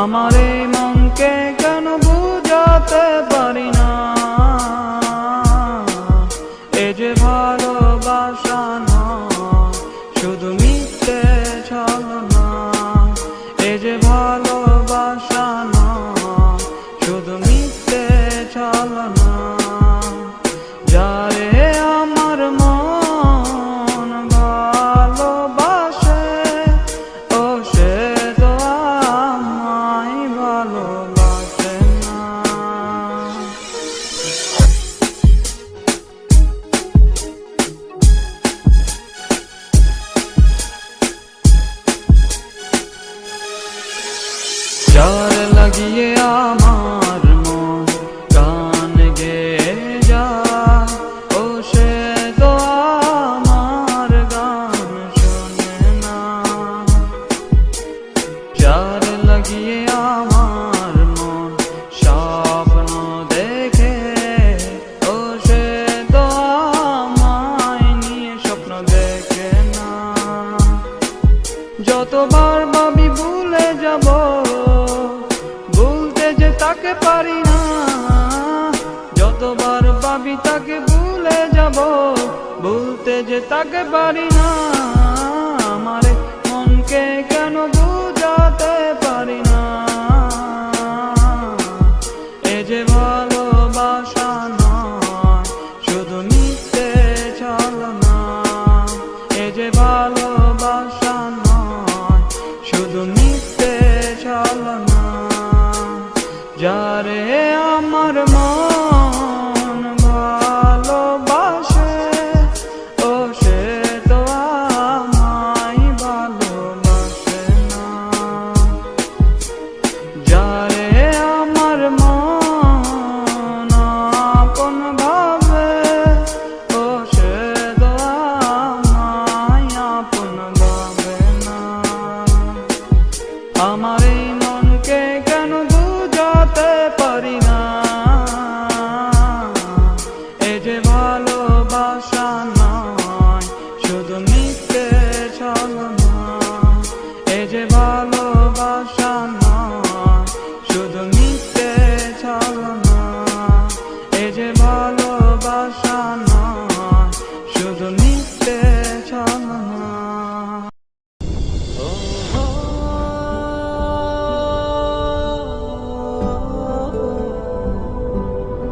আমার এই মনকে কেন বুঝাতে পারি না, এ যে ভালোবাসা নয় শুধু মিথ্যে ছলনা, এ যে ভালোবাসা নয় শুধু মিথ্যে ছলনা। যারে আমার মন ভালোবাসে ও সে তো আমায় ভালোবাসে না। যারে লাগিয়ে আমার মন গান গেয়ে যায় ও সে তো আমার গান শোনে না। যারে লাগিয়ে আমার মন স্বপ্ন দেখে ও সে তো আমায় নিয়ে স্বপ্ন দেখে না। যতবার ভাবি ভুলে যাব, ভুলতে যে তাকে পারি না, যতবার ভাবি তাকে ভুলে যাব, ভুলতে যে তাকে পারি না। আমার মনকে কেন বুঝাতে পারি না, এ যে ভালোবাসা নয় শুধু মিথ্যে ছলনা, এ যে ভালো